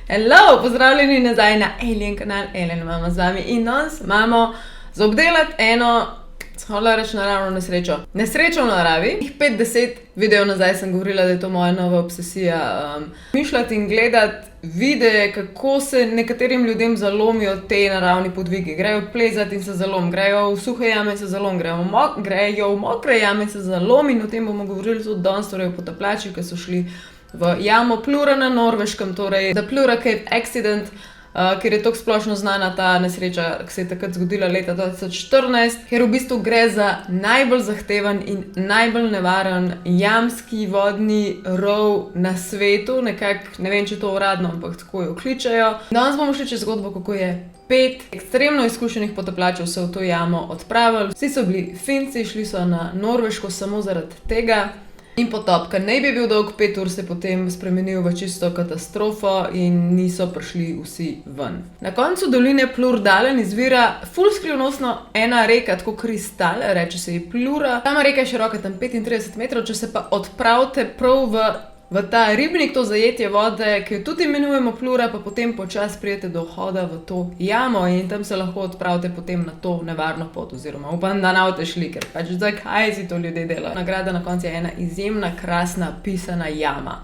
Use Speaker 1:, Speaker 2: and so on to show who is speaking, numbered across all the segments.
Speaker 1: Hello, pozdravljeni nazaj na Alien kanal, Alien imamo z vami in danes imamo za obdelati eno, hola reči naravno nesrečo. Nesrečo v naravi. 5-10 videov nazaj sem govorila, da je to moja nova obsesija. Mišljati in gledati videe, kako se nekaterim ljudem zalomijo te naravni podvigi. Grejo plezati in se zalom, grejo v suhe jame in se zalom, grejo v mokre jame in se zalom in o tem bomo govorili tudi danes, torej o potapljačih, ki so šli v jamo Plura na Norveškem, torej The Plura Cave Accident, ker je tako splošno znana ta nesreča, ki se je takrat zgodila leta 2014, ker v bistvu gre za najbolj zahteven in najbolj nevaren jamski vodni rov na svetu, nekako, ne vem, če to uradno, ampak tako jo kličejo. Danes bomo šli čez zgodbo, kako je 5 ekstremno izkušenih potapljačev se v to jamo odpravili. Vsi so bili Finci, šli so na Norveško samo zaradi tega. In potop, ki naj bi bil dolg 5 ur, se potem spremenil v čisto katastrofo in niso prišli vsi ven. Na koncu doline Plurdalen izvira ful skrivnostno ena reka, tako kristal, reče se ji Plura. Sama reka je široka tam 35 metrov, če se pa odpravite prav v ta ribnik, to zajetje vode, ki jo tudi imenujemo Plura, pa potem počasi prijete do vhoda v to jamo in tam se lahko odpravite potem na to nevarno pot, oziroma upam, da ne boste šli, ker pač zdaj kaj si to ljudje delajo. Nagrada na koncu je ena izjemna, krasna, pisana jama.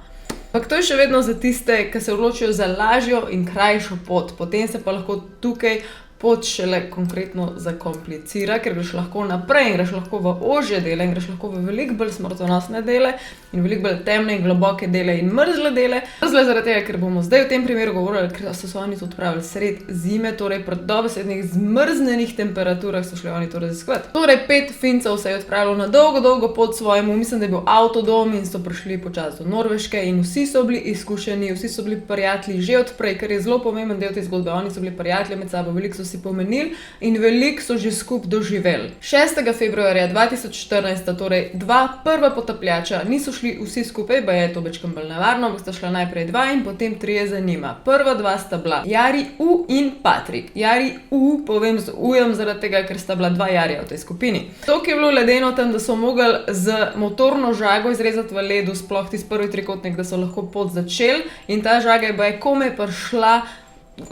Speaker 1: Ampak to je še vedno za tiste, ki se odločijo za lažjo in krajšo pot, potem se pa lahko tukaj pot šele konkretno zakomplicira, ker greš lahko naprej in greš lahko v ožje dele in greš lahko v veliko bolj smrtonosne dele in veliko bolj temne in globoke dele in mrzle dele. Mrzle zaradi tega, ker bomo zdaj v tem primeru govorili, ker so se oni to odpravili sred zime, torej pred dobesednih zmrznenih temperaturah so šli oni to raziskovati. Torej 5 Fincev se je odpravilo na dolgo pot svojemu, mislim, da je bil avtodom in so prišli počasi do Norveške in vsi so bili izkušeni, vsi so bili prijatelji že odprej, ker je zelo pomemben del te zgodbe. Oni so bili prijatelji med sabo, veliko so si pomenili in veliko so že skupaj doživeli. 6. februarja 2014, torej dva prva potapljača, niso šli vsi skupaj, pa je to večkrat bolj nevarno, ampak sta šla najprej dva in potem 3 za njima. Prva dva sta bila Jari U in Patrik. Jari U povem z ujem zaradi tega, ker sta bila 2 Jarija v tej skupini. To, ki je bilo ledeno tam, da so mogli z motorno žago izrezati v ledu, sploh tisti prvi trikotnik, da so lahko pot začeli in ta žaga je komaj prišla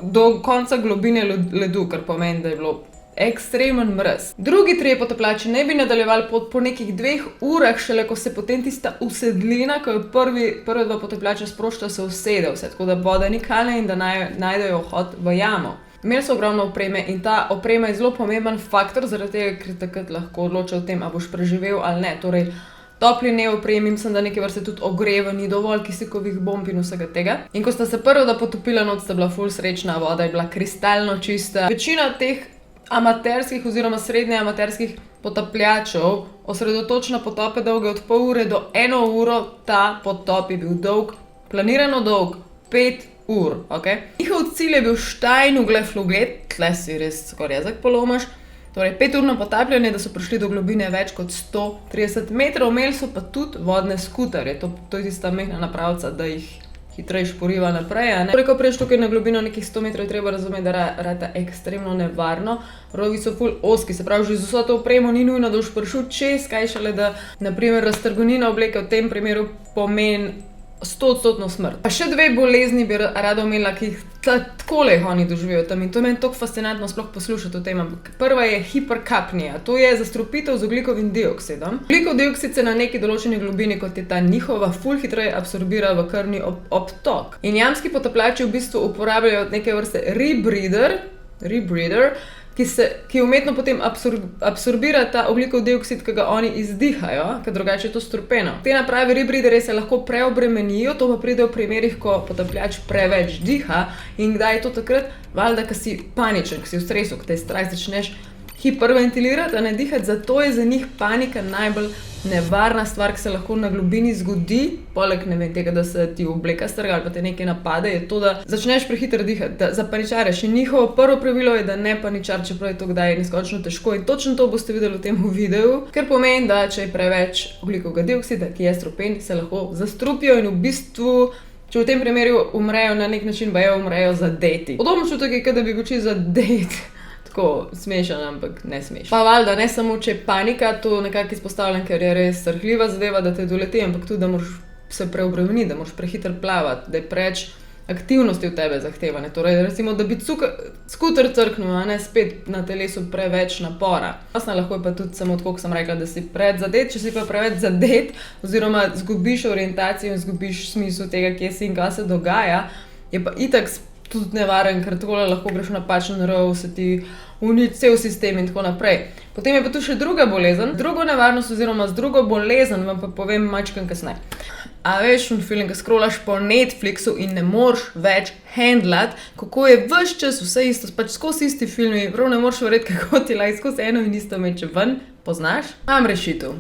Speaker 1: do konca globine ledu, kar pomeni, da je bilo ekstremen mraz. Drugi 3 potapljači ne bi nadaljevali pot po nekih 2 urah, šele ko se potem tista usedlina, ko je prve 2 potapljača sprošča, se usede vse, tako da voda ni kalna in da najdejo vhod v jamo. Imeli so ogromno opreme in ta oprema je zelo pomemben faktor, zaradi tega, ker takrat lahko odloča o tem, a boš preživel ali ne. Torej, topli neoprem, mislim, da neke vrste tudi ogreva ni dovolj, kisikovih bomb in vsega tega. In ko sta se prva potopila noč, sta bila ful srečna, voda je bila kristalno čista. Večina teh amaterskih oziroma srednje amaterskih potapljačev osredotoča na potope dolge od pol ure do 1 uro, ta potop je bil dolg, planirano dolg 5 ur, ok? Njihov cilj je bil Steinugle-Fluget, tle si res skoraj jezik polomaš, torej 5-urno potapljanje, da so prišli do globine več kot 130 metrov, imeli so pa tudi vodne skuterje, to je tista mehna napravca, da jih hitreje šporiva naprej. Torej, ko priješ tukaj na globino nekih 100 metrov, je treba razumeti, da rata ekstremno nevarno. Rovi so ful ozki, se pravi, že z vso to opremo ni nujno, da boš prišel čez, kaj šele, da naprimer raztrgonina obleke v tem primeru pomeni 100% smrt. Pa še 2 bolezni bi rada omela, ki jih takole oni doživijo tam in to je meni tako fascinantno sploh poslušati o tem. Prva je hiperkapnija, to je zastrupitev z ogljikovim dioksidom. Ogljikov dioksid se na neki določeni globini, kot je ta njihova, ful hitreje absorbira v krvni obtok. In jamski potapljači v bistvu uporabljajo neke vrste rebreather, ki umetno potem absorbira ta ogljikov dioksid, ki ga oni izdihajo, ker drugače je to strupeno. Te naprave rebreatherje se lahko preobremenijo, to pa pride v primerih, ko potapljač preveč diha in kdaj je to takrat, valjda, ko si paničen, ko si v stresu, ko te je strah, začneš hiperventilirati, a ne dihati, zato je za njih panika najbolj nevarna stvar, ki se lahko na globini zgodi, poleg ne vem tega, da se ti obleka strga ali pa te nekaj napade, je to, da začneš prehitro dihati, da zapaničareš. In njihovo prvo pravilo je, da ne paničar, čeprav je to kdaj neskončno težko in točno to boste videli v tem videu, ker pomeni, da če je preveč ogljikovega dioksida, ki je strupen, se lahko zastrupijo in v bistvu, če v tem primeru umrejo na nek način, umrejo zadeti. Podobno čutek je, da bi bil čisto zadet. Tako smešen, ampak ne smešen. Pa valjda, ne samo če je panika, to nekako izpostavljam, ker je res srhljiva zadeva, da te doleti, ampak tudi, da moraš se preobremeniti, da moraš prehitro plavati, da je preveč aktivnosti od tebe zahtevane. Torej, recimo, da bi skuter crknil, a ne spet na telesu preveč napora. Lahko je pa tudi samo tako, kot sem rekla, da si predzadet, če si pa preveč zadet, oziroma zgubiš orientacijo in zgubiš smisel tega, kje si in kaj se dogaja, je pa itak tudi nevaren, ker tako lahko greš v napačen rov, se ti uniči cel sistem in tako naprej. Potem je pa tu še druga bolezen, drugo nevarnost oziroma z drugo bolezen vam pa povem mačkam kasneje. A veš, feeling, ko scrollaš po Netflixu in ne moreš več handlati, kako je ves čas vse isto, pač skozi isti filmi, prav ne moreš verjeti, kako ti like skozi eno in isto meče ven, poznaš? Imam rešitev.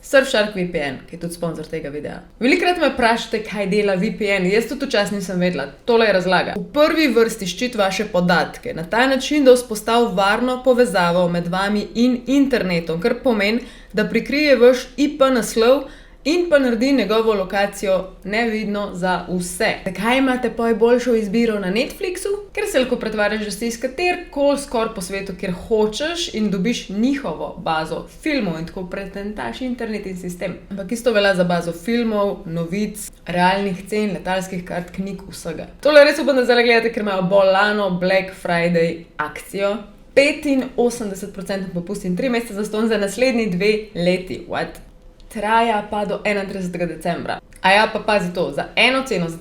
Speaker 1: Surfshark VPN, ki je tudi sponsor tega videa. Velikokrat me vprašate, kaj dela VPN, jaz tudi včasih nisem vedela. Tole je razlaga. V prvi vrsti ščiti vaše podatke, na ta način, da vzpostavi varno povezavo med vami in internetom, kar pomeni, da prikrije vaš IP naslov in pa naredi njegovo lokacijo nevidno za vse. Zakaj imate pa boljšo izbiro na Netflixu? Ker se lahko pretvarjaš, da si iz katerkoli skoraj po svetu, kjer hočeš in dobiš njihovo bazo filmov in tako pretentaš internet in sistem. Ampak isto velja za bazo filmov, novic, realnih cen, letalskih kart, knjig, vsega. Tole res upam, da zdaj gledate, ker imajo bolano Black Friday akcijo. 85% popust in 3 mesece zastonj za naslednji 2 leti. What? Traja pa do 31. decembra. A ja, pa pazi to, za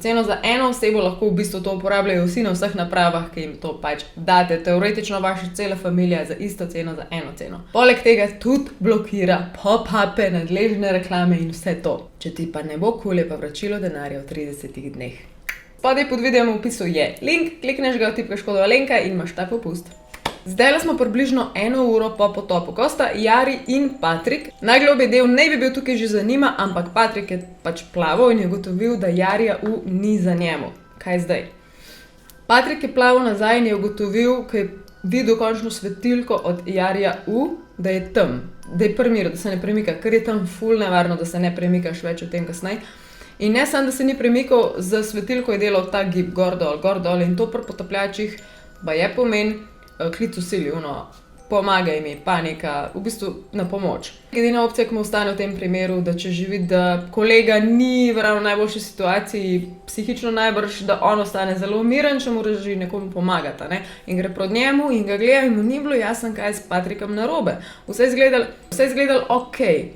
Speaker 1: ceno za eno osebo lahko v bistvu to uporabljajo vsi na vseh napravah, ki jim to pač date. Teoretično vaša cela familija za isto ceno, za eno ceno. Poleg tega tudi blokira pop-upe, nadležne reklame in vse to. Če ti pa ne bo kul, je pa vračilo denarja v 30 dneh. Spodaj pod videom v opisu je link, klikneš ga, vtipkaš kodo Alenka in imaš ta popust. Zdaj smo približno 1 uro po potopu, ko sta Jari in Patrik. Najglobji del ne bi bil tukaj že za njima, ampak Patrik je pač plaval in je ugotovil, da Jarija ni za njemu. Kaj zdaj? Patrik je plaval nazaj in je ugotovil, ko je videl končno svetilko od Jarija da je tam, da je primiral, da se ne premika, ker je tam ful nevarno, da se ne premikaš več o tem kasneje. In ne samo, da se ni premikal, za svetilko je delal ta gib gor dol in to pri potapljačih pa je pomen, klic vsili, pomagaj mi, panika, v bistvu na pomoč. Edina opcija, ki mu ostane v tem primeru, da če že vidi, da kolega ni v ravno najboljši situaciji, psihično najbrž, da on ostane zelo miren, če mora že nekomu pomagati, ne? In gre proti njemu in ga gleda in mu ni bilo jasno, kaj je s Patrikom narobe. Vse je izgledalo okej.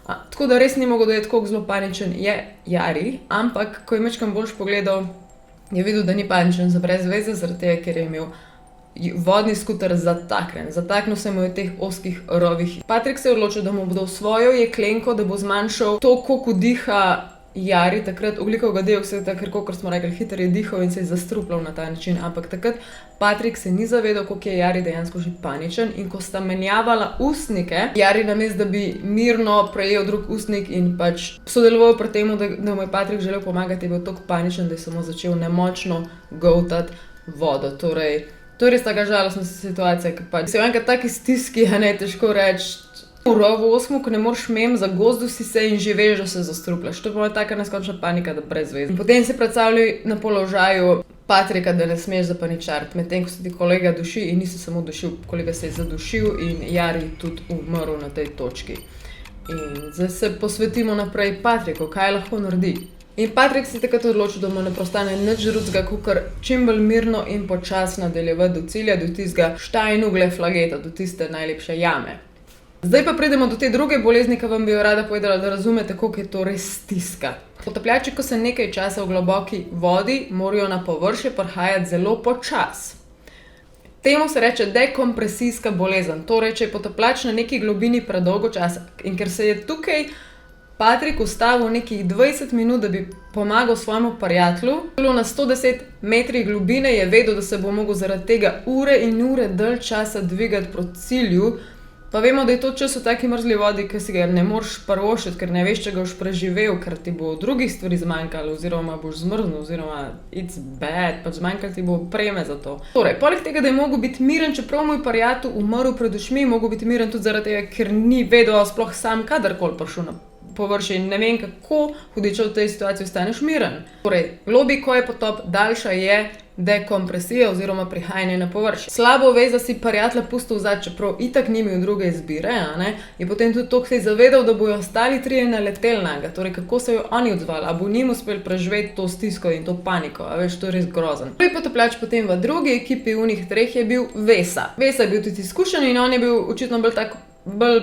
Speaker 1: Tako da res ni mogel dojeti, koliko zelo paničen je Jari, ampak ko je majčkeno boljš pogledal, je videl, da ni paničen za brez veze, zaradi tega, ker je imel vodni skuter zataknil se mu je v teh ozkih rovih. Patrik se je odločil, da mu bo dal svojo jeklenko, da bo zmanjšal to, koliko diha Jari, takrat ogljikovega dioksida, ker kot smo rekli, hitro je dihal in se je zastrupljal na ta način, ampak takrat Patrik se ni zavedal, koliko je Jari dejansko že paničen in ko sta menjavala ustnike, Jari namesto, da bi mirno prejel drug ustnik in pač sodeloval pri tem, da mu je Patrik želel pomagati, je bil toliko paničen, da je samo začel nemočno goltati vodo. Torej, to je res taka žalostna situacija, ker pač se v enkrat taki stiski, težko reči, v rovu osmu, ko ne moreš zagozdu si se in že veš, da se zastrupljaš. To pa je taka neskončna panika, da brez veze. Potem se predstavljaj na položaju Patrika, da ne smeš zapaničariti, medtem ko se ti kolega duši in nisi samo dušil, kolega se je zadušil in Jari tudi umrl na tej točki. In zdaj se posvetimo naprej Patriku, kaj lahko naredi. In Patrik se je takrat odločil, da mu ne prostane nič drugega, kakor čim bolj mirno in počasno nadaljevati do cilja, do tistega Steinugle flageta, do tiste najlepše jame. Zdaj pa pridemo do te druge bolezni, ki vam bi jo rada povedala, da razumete, koliko je to res stiska. Potapljači, ko se nekaj časa v globoki vodi, morajo na površje prihajati zelo počas. Temu se reče dekompresijska bolezen, torej če je potapljač na neki globini predolgo časa in ker se je tukaj Patrik ustavil nekih 20 minut, da bi pomagal svojemu prijatelju. Na 110 metrih globine je vedel, da se bo mogel zaradi tega ure in ure dalj časa dvigati proti cilju. Pa vemo, da je to čas v taki mrzli vodi, ki si ga ne moreš prvošiti, ker ne veš, če ga boš preživel, ker ti bo drugih stvari zmanjkalo, oziroma boš zmrznil, oziroma it's bad, pač zmanjkalo ti bo opreme za to. Torej, poleg tega, da je mogel biti miren, čeprav moj prijatelj umrl pred očmi, mogel biti miren tudi zaradi tega, ker ni vedel sploh sam kadarkoli prišel na površje in ne vem, kako hudiče v tej situaciji ostaneš miren. Torej, globji ko je potop, daljša je dekompresije oziroma prihajanje na površje. Slabo vez, da si prijatelja pustil vzad, čeprav itak ni imel druge izbire, je potem tudi toliko se zavedal, da bojo ostali trije naleteli na ga, torej kako se jo oni odzvali, a bo njim uspel preživeti to stisko in to paniko, a veš, to je res grozen. Prvi potapljač potem v drugi ekipi unih treh je bil Vesa. Vesa je bil tudi izkušen in on je bil očitno bolj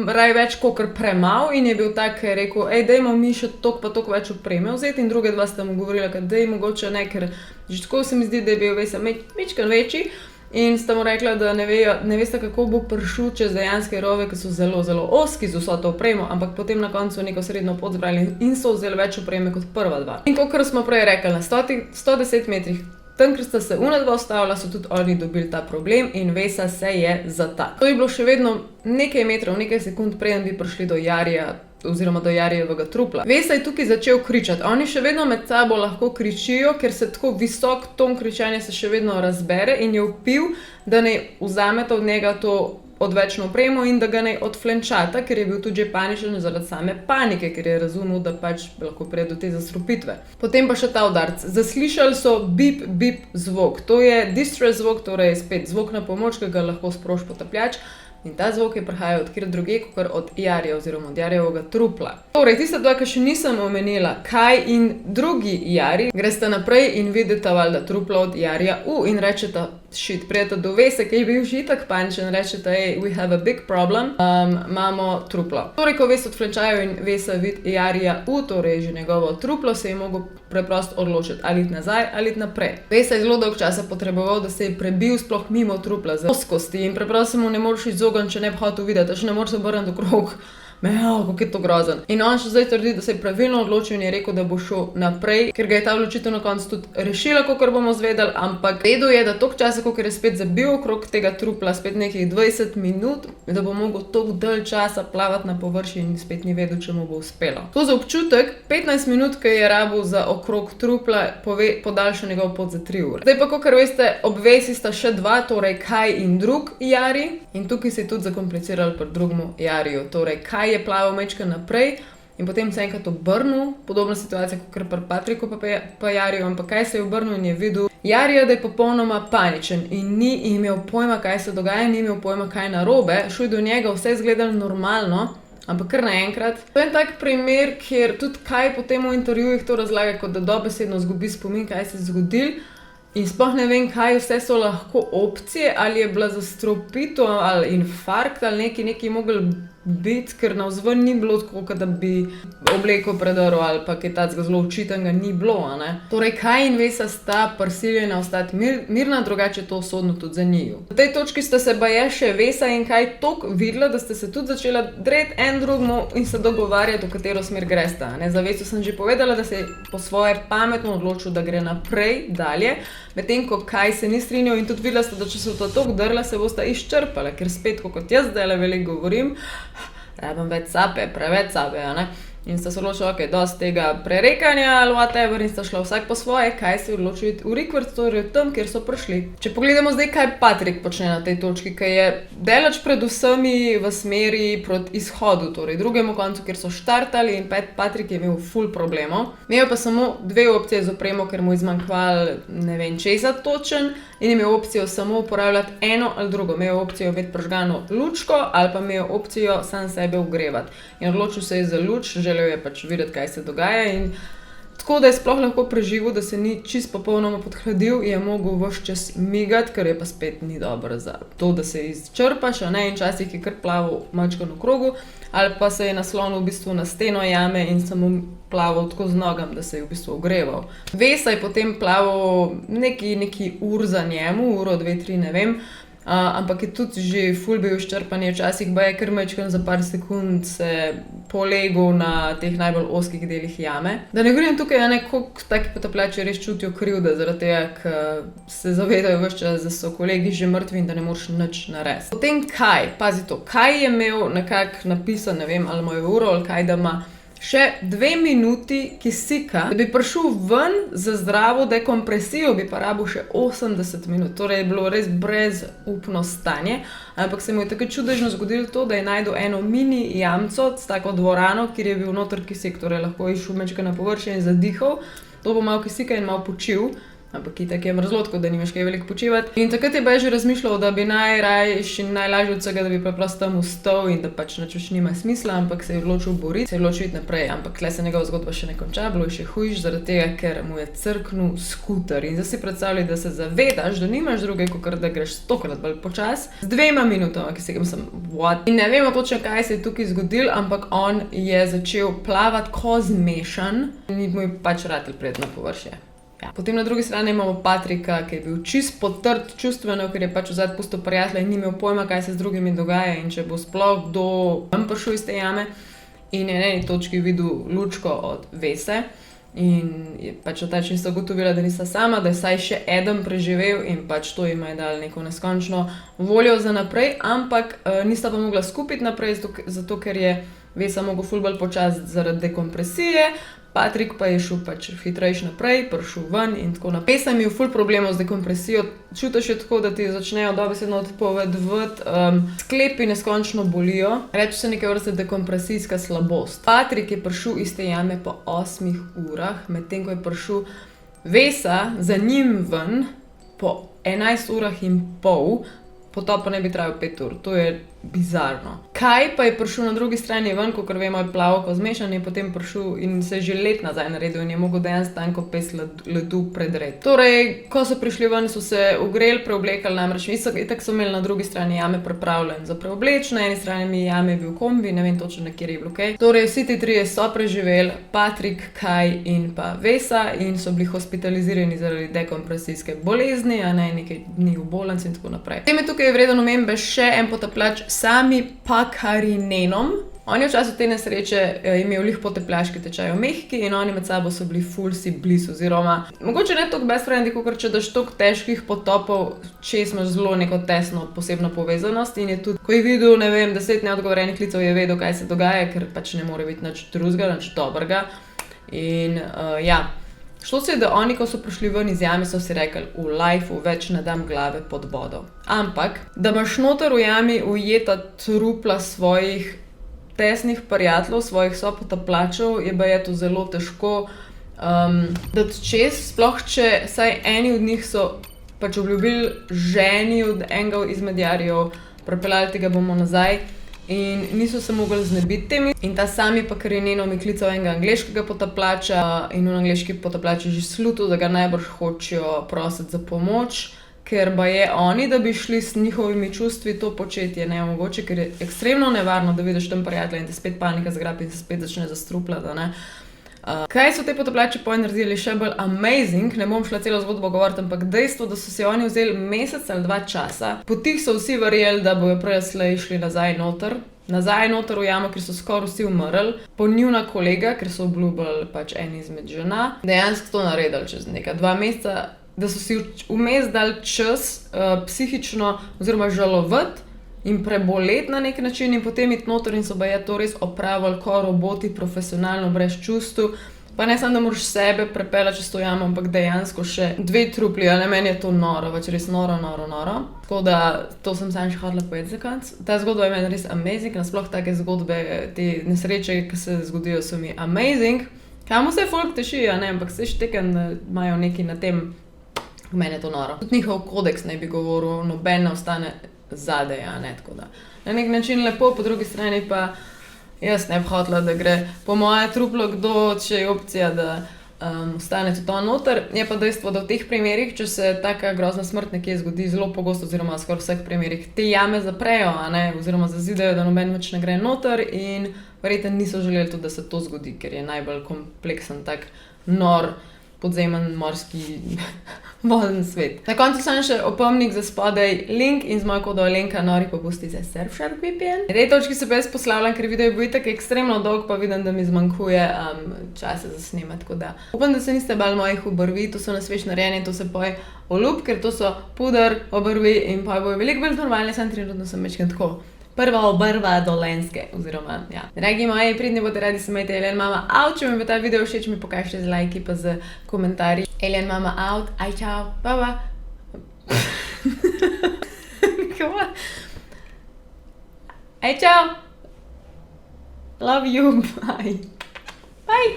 Speaker 1: raj več kakor premal in je bil tak, ki je rekel, dajmo mi še toliko pa toliko več opreme vzeti, in druge dva sta mu govorila, da je mogoče ne, ker že tako se mi zdi, da je bil Vesa mečkan večji, in sta mu rekla, da ne veste, kako bo prišel čez dejanske rove, ki so zelo, zelo ozki z vso to opremo, ampak potem na koncu neko srednjo pot zbrali in so vzeli več opreme kot prva dva. In kakor smo prej rekli, na 110 metrih, tam, ker sta se dva ustavila, so tudi oni dobili ta problem in Vesa se je zataknil. To je bilo še vedno nekaj metrov, nekaj sekund, preden bi prišli do Jarija oziroma do Jarijevega trupla. Vesa je tukaj začel kričati. Oni še vedno med sabo lahko kričijo, ker se tako visok ton kričanja se še vedno razbere, in je vpil, da ne vzameta od njega to odvečno opremo in da ga ne odflenčata, ker je bil tudi že paničen zaradi same panike, ker je razumel, da pač lahko pride do te zastrupitve. Potem pa še ta udarc. Zaslišali so bip, bip zvok. To je distress zvok, torej spet zvok na pomoč, ki ga lahko sproži potapljač. In ta zvok je prihajal od kjer druge, kot od Jarija oziroma od Jarijevega trupla. Torej, tista dva, ki še nisem omenila, Kaj in drugi Jari, gresta naprej in vidita valjda truplo od Jarija in rečeta, shit, prijeta do Vese, ki je bil že itak paničen, rečeta, we have a big problem, imamo truplo. Torej, ko Veso odflenčajo in Vesa vidi Jarija torej že njegovo truplo, se je mogel preprosto odločiti, ali iti nazaj ali iti naprej. Vesa je zelo dolg časa potreboval, da se je prebil sploh mimo trupla z ozkosti in preprosto mu ne moreš izogniti, če ne bi hotel videti, še ne moreš se obrniti okrog. Kako je to grozen. In on še zdaj trdi, da se je pravilno odločil in je rekel, da bo šel naprej, ker ga je ta odločitev na koncu tudi rešila, kakor bomo zvedeli, ampak vedel je, da toliko časa, kakor je spet zabil okrog tega trupla, spet nekih 20 minut, da bo mogel toliko dalj časa plavati na površju in spet ni vedel, če mu bo uspelo. To za občutek, 15 minut, ki je rabil za okrog trupla, podaljša njegov pot za 3 ure. Zdaj pa, kakor veste, ob Vesi sta še dva, torej Kaj in drug Jari, in tukaj se je tudi zakompliciralo pri drugemu Jariju, torej Kaj je plaval mečka naprej in potem se enkrat obrnil, podobna situacija kot pri Patriku pa Jariju, ampak Kaj se je obrnil in je videl Jarija, da je popolnoma paničen in ni imel pojma, kaj se dogaja, ni imel pojma, kaj narobe, šel je do njega, vse je izgledalo normalno, ampak kar naenkrat. To je tak primer, kjer tudi Kaj potem v intervjujih to razlaga, kot da dobesedno izgubi spomin, kaj se je zgodilo. In sploh ne vem, kaj vse so lahko opcije, ali je bila zastrupitev ali infarkt ali nekaj mogel biti, ker navzven ni bilo tako, da bi obleko predrl ali pa kaj takega zelo očitnega ni bilo, Torej, Kaj in Vesa sta prisiljena ostati mirna, drugače to sodno tudi za njiju. Na tej točki sta se baje še Vesa in Kaj toliko videla, da sta se tudi začela dreti en drugemu in se dogovarjati, v katero smer gresta, Za Veso sem že povedala, da se je po svoje pametno odločil, da gre naprej, dalje, medtem ko Kaj se ni strinjal in tudi videla sta, da če se to toliko drla, se bosta izčrpala, ker spet, kot jaz zdajle veliko govorim, rabim več sape, preveč sape, In sta se odločila, ok, dosti tega prerekanja ali whatever, in sta šla vsak po svoje, Kaj se je odločil iti v rikverc, torej tam, kjer so prišli. Če pogledamo zdaj, kaj Patrik počne na tej točki, ki je daleč pred vsemi v smeri proti izhodu, torej drugemu koncu, kjer so štartali, in Patrik je imel ful problemov. Imel pa samo dve opcije z opremo, ker mu je zmanjkval ne vem česa točen, in imel opcijo samo uporabljati eno ali drugo. Imel opcijo imeti prižgano lučko ali pa imel opcijo sam sebe ogrevati. In odločil se je za luč, želel je pač videti, kaj se dogaja, in tako, da je sploh lahko preživel, da se ni čist popolnoma podhladil, je mogel ves čas migati, ker je pa spet ni dobro za to, da se izčrpaš, in časih je kar plaval mačkan v krogu, ali pa se je naslonil v bistvu na steno jame in samo plaval tako z nogam, da se je v bistvu ogreval. Vesa je potem plaval neki ur za njemu, uro, 2, 3, ne vem, ampak je tudi že ful bil izčrpan, včasih ba je kar majčken za par sekund se polegel na teh najbolj ozkih delih jame. Da ne govorim tukaj, koliko taki potapljači res čutijo krivde, zaradi tega, ker se zavedajo ves čas, da so kolegi že mrtvi in da ne moreš nič narediti. Potem Kaj, pazi to, Kaj je imel nekako napisan, ne vem, ali ima uro ali kaj, da ima še 2 minuti kisika, da bi prišel ven za zdravo dekompresijo, bi pa rabil še 80 minut. Torej je bilo res brezupno stanje, ampak se mu je tako čudežno zgodilo to, da je najdel eno mini jamco s tako dvorano, kjer je bil noter kisik, torej lahko išel mečka na površje in zadihal, to bo malo kisika in malo počil. ampak itak je mrzlo, tako da nimaš kaj veliko počivati. In takrat je pa že razmišljal, da bi najrajši in najlažje od vsega, da bi preprosto tam vstal in da pač nič nima smisla, ampak se je odločil boriti, se je odločil iti naprej, ampak tle se njegova zgodba še ne konča, bilo je še hujš, zaradi tega, ker mu je crknil skuter. In zdaj si predstavljaj, da se zavedaš, da nimaš druge, kot da greš 100-krat bolj počas, z 2 minutama, ki se ga sem, what? In ne vemo točno, kaj se je tukaj zgodil, ampak on je začel plavati ko zmešan in mu je pač ratel priti na površje. Ja. Potem na drugi strani imamo Patrika, ki je bil čist potrt čustveno, ker je pač vzad pustil prijatelja in ni imel pojma, kaj se z drugimi dogaja in če bo sploh kdo prišel iz te jame. In je na eni točki videl lučko od Vese in je pač v ta čin sta ugotovila, da nista sama, da je vsaj še eden preživel in pač to jima je dalo neko neskončno voljo za naprej, ampak nista pa mogla skupiti naprej, zato ker je Vesa mogel ful bolj počasi zaradi dekompresije, Patrik pa je šel pač hitrejš naprej, prišel ven in tako naprej. Sem imel ful problemov z dekompresijo, čutiš je tako, da ti začnejo dobesedno odpovedovati, sklepi neskončno bolijo. Reče se neke vrste dekompresijska slabost. Patrik je prišel iz te jame po 8 urah, medtem ko je prišel Vesa za njim ven po 11 urah in pol, potop pa ne bi trajal 5 ur. To je bizarno. Kaj pa je prišel na drugi strani ven, kakor vemo, je plaval ko zmešan, je potem prišel in se je že let nazaj naredil in je mogel dejansko tanko pes ledu predreti. Torej, ko so prišli ven, so se ogreli, preoblekali, namreč itak so imeli na drugi strani jame pripravljen za preobleč, na eni strani jame je bil kombi, ne vem točno, kjer je bil kaj. Torej, vsi ti trije so preživeli, Patrik, Kaj in pa Vesa in so bili hospitalizirani zaradi dekompresijske bolezni, a ne nekaj dni v bolnici in tako naprej. Potem je tukaj vreden omembe še en potapljač Sami Pakarinenom. On je v času te nesreče imel lih potapljaški tečaj v Mehiki in oni med sabo so bili ful si blizu, oziroma mogoče ne toliko best friendi, kakor če daš toliko težkih potopov, čez imaš zelo neko tesno posebno povezanost in je tudi, ko je videl, ne vem, 10 neodgovorenih klicev, je vedel, kaj se dogaja, ker pač ne more biti nič drugega, nič dobrega. In ja, šlo se je, da oni, ko so prišli ven iz jame, so si rekli, v lifeu več ne dam glave pod vodo. Ampak, da imaš noter v jami ujeta trupla svojih tesnih prijateljev, svojih sopotapljačev, je baje to zelo težko dati čez, sploh če saj eni od njih so pač obljubili ženi od enega izmed jarjev, pripeljali tega bomo nazaj. In niso se mogli znebiti temi. In ta Sami Pakarinenom je klical enega angleškega potapljača in on angleški potapljač je že slutil, da ga najbrž hočejo prositi za pomoč, ker baje oni, da bi šli s njihovimi čustvi to početi, je nemogoče, ker je ekstremno nevarno, da vidiš tam prijatelja in te spet panika zgrabi in se spet začne zastrupljati, ne. Kaj so te potapljači potem naredili še bolj amazing, ne bom šla celo zgodbo govoriti, ampak dejstvo, da so si oni vzeli mesec ali 2 časa, po tih so vsi verjeli, da bojo prej slej šli nazaj noter v jamo, ker so skoraj vsi umrli, po njuna kolega, ker so obljubili pač eni izmed žena, dejansko to naredili čez neka 2 meseca, da so si vmes dali čas psihično oziroma žalovati in preboleti na nek način in potem iti noter in so baje to res opravili ko roboti, profesionalno, brez čustev. Pa ne samo, da moraš sebe prepeljati čez to jamo, ampak dejansko še 2 trupli, a ne, meni je to noro, pač res noro. Tako da, to sem samo še hotela povedati za konec. Ta zgodba je meni res amazing, nasploh take zgodbe, te nesreče, ki se zgodijo, so mi amazing. Kamu se folk teši, a ne, ampak se štekam, da imajo nekaj na tem, meni je to noro. Tudi njihov kodeks ne bi govoril, noben ne ostane zadej, a ne, tako da. Na nek način lepo, po drugi strani pa jaz ne bi hotela, da gre po moje truplo kdo, če je opcija, da ostane tudi on noter. Je pa dejstvo, da v teh primerih, če se taka grozna smrt nekje zgodi zelo pogosto, oziroma skoraj vseh primerih, te jame zaprejo, a ne, oziroma zazidajo, da noben več ne gre noter in verjetno niso želeli tudi, da se to zgodi, ker je najbolj kompleksen tak nor podzemen morski voden svet. Na koncu sem še opomnik za spodaj link in z mojo kodo Alenka nori popusti za Surfshark VPN. Na tej točki se pa jaz poslavljam, ker video je bil itak ekstremno dolg, pa vidim, da mi zmanjkuje časa za snemati, tako da. Upam, da se niste bali mojih obrvi, to so na svež narejeni, to se poje olub, ker to so puder, obrvi in pa bojo veliko bolj normalne, sem trenutno sem večkrat tako. Prva obrva dolenske, oziroma, ja. Dragi moji, pridni boste radi se imejte Alien Mama out, če mi bo ta video všeč, mi pokažite z lajki pa z komentarji. Alien Mama out, aj čau, baba. Aj čau. Love you, bye. Bye.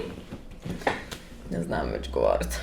Speaker 1: Ne znam več govoriti.